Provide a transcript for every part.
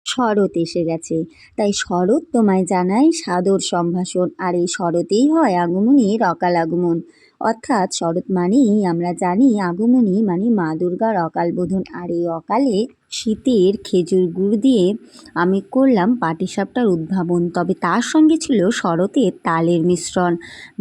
শরৎ এসে গেছে, তাই শরৎ তোমায় জানাই সাদর সম্ভাষণ। আর এই শরতেই হয় আগমনীর অকাল আগমন। অর্থাৎ শরৎ মানেই আমরা জানি আগমনী মানে মা দুর্গার অকাল বোধন। আর এই অকালে শীতের খেজুর গুড় দিয়ে আমি করলাম পাটিসাপটার উদ্ভাবন, তবে তার সঙ্গে ছিল শরতের তালের মিশ্রণ।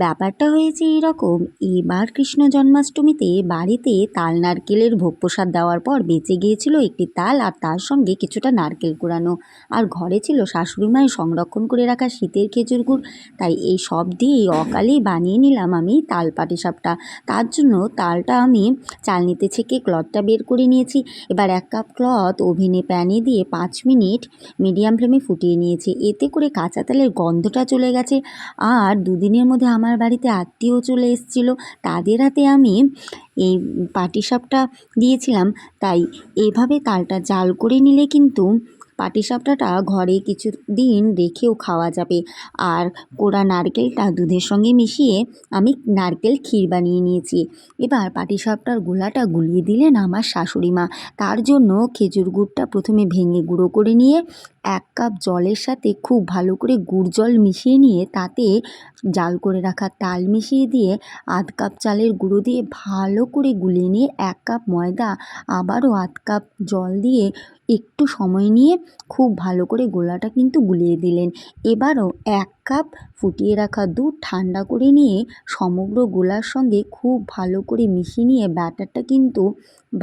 ব্যাপারটা হয়েছে এইরকম, এবার কৃষ্ণ জন্মাষ্টমীতে বাড়িতে তাল নারকেলের ভোগ প্রসাদ দেওয়ার পর বেঁচে গিয়েছিল একটি তাল আর তার সঙ্গে কিছুটা নারকেল কুড়ানো, আর ঘরে ছিল শাশুড়ি মায়ের সংরক্ষণ করে রাখা শীতের খেজুর গুড়। তাই এই সব দিয়ে অকালেই বানিয়ে নিলাম আমি তাল পাটিসাপটা। তার জন্য তালটা আমি চালনিতে ছেঁকে ক্লথটা বের করে নিয়েছি। এবার 1 কাপ ক্লথ ওভেনে প্যানে দিয়ে 5 মিনিট মিডিয়াম ফ্লেমে ফুটিয়ে নিয়েছি। এতে করে কাঁচা তেলের গন্ধটা চলে গেছে। আর দুদিনের মধ্যে আমার বাড়িতে আত্মীয় চলে এসেছিলো, তাদের হাতে আমি এই পাটিসাপটা দিয়েছিলাম। তাই এভাবে তালটা জাল করে নিলে কিন্তু পাটিসাপটাটা ঘরে কিছু দিন রেখেও খাওয়া যাবে। আর কোড়া নারকেলটা দুধের সঙ্গে মিশিয়ে আমি নারকেল ক্ষীর বানিয়ে নিয়েছি। এবার পাটিসাপটার গোলাটা গুলিয়ে দিলেন আমার শাশুড়ি মা। তার জন্য খেজুর গুড়টা প্রথমে ভেঙে গুঁড়ো করে নিয়ে 1 কাপ জলের সাথে খুব ভালো করে গুড় জল মিশিয়ে নিয়ে তাতে জাল করে রাখা তাল মিশিয়ে দিয়ে 1/2 কাপ চালের গুঁড়ো দিয়ে ভালো করে গুলিয়ে নিয়ে 1 কাপ ময়দা আবারও 1/2 কাপ জল দিয়ে একটু সময় নিয়ে খুব ভালো করে গোলাটা কিন্তু গুলিয়ে দিলেন। এবারও 1 কাপ ফুটিয়ে রাখা দুধ ঠান্ডা করে নিয়ে সমগ্র গোলার সঙ্গে খুব ভালো করে মিশিয়ে নিয়ে ব্যাটারটা কিন্তু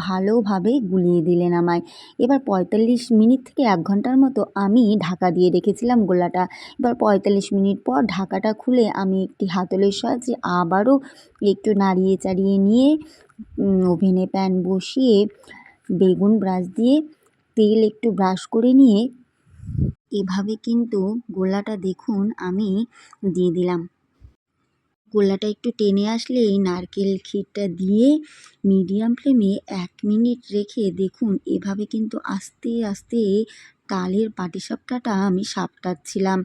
ভালোভাবে গুলিয়ে দিলেন আমায়। এবার 45 মিনিট থেকে 1 ঘন্টার মতো আমি ঢাকা দিয়ে রেখেছিলাম গোলাটা। এবার 45 মিনিট পর ঢাকাটা খুলে আমি একটি হাতলের সাহায্যে আবারও একটু নাড়িয়ে চাড়িয়ে নিয়ে ওভেনে প্যান বসিয়ে বেগুন ব্রাশ দিয়ে তেল একটু ব্রাশ করে নিয়ে এভাবে কিন্তু গোলাটা দেখুন আমি দিয়ে দিলাম। গোলাটা একটু টেনে আসলেই নারকেল ক্ষীরটা দিয়ে মিডিয়াম ফ্লেমে 1 মিনিট রেখে দেখুন এভাবে কিন্তু আস্তে আস্তে তালের পাটিসাপটাটা আমি সাপটাচ্ছিলাম।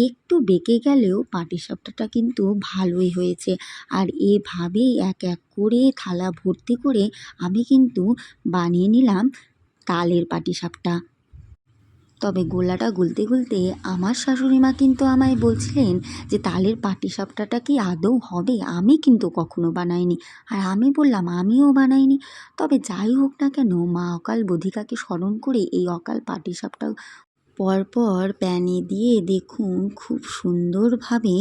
একটু বেঁকে গেলেও পাটিসাপটাটা কিন্তু ভালোই হয়েছে। আর এভাবেই এক এক করে থালা ভর্তি করে আমি কিন্তু বানিয়ে নিলাম তালের পাটিসাপটা। তবে গোলাটা গুলতে গুলতে আমার শাশুড়ি মা কিন্তু আমায় বলছিলেন যে তালের পাটিসাপটাটা কি আদৌ হবে? আমি কিন্তু কখনো বানাইনি। আর আমি বললাম আমিও বানাইনি। তবে যাই হোক না কেন, মা অকাল বোধিকাকে স্মরণ করে এই অকাল পাটিসাপটা পরপর প্যানে দিয়ে দেখুন খুব সুন্দরভাবে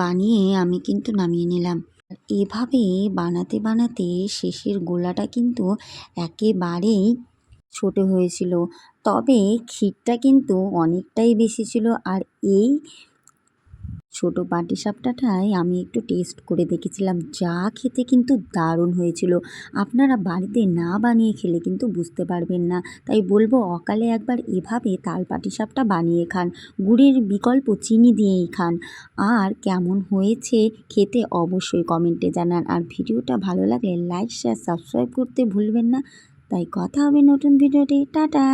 বানিয়ে আমি কিন্তু নামিয়ে নিলাম। এভাবে বানাতে বানাতে শেষের গোলাটা কিন্তু একেবারেই ছোট হয়েছিল, তবে ক্ষীরটা কিন্তু অনেকটাই বেশি ছিল। আর এই ছোট পাটিসাপটাটাই আমি একটু টেস্ট করে দেখেছিলাম, যা খেতে কিন্তু দারুণ হয়েছিল। আপনারা বাড়িতে না বানিয়ে খেলে কিন্তু বুঝতে পারবেন না। তাই বলবো অকালে একবার এভাবে তাল পাটিসাপটা বানিয়ে খান, গুড়ের বিকল্প চিনি দিয়েই খান। আর কেমন হয়েছে খেতে অবশ্যই কমেন্টে জানান। আর ভিডিওটা ভালো লাগলে লাইক শেয়ার সাবস্ক্রাইব করতে ভুলবেন না। তাই কথা হবে নতুন ভিডিওতে। টাটা।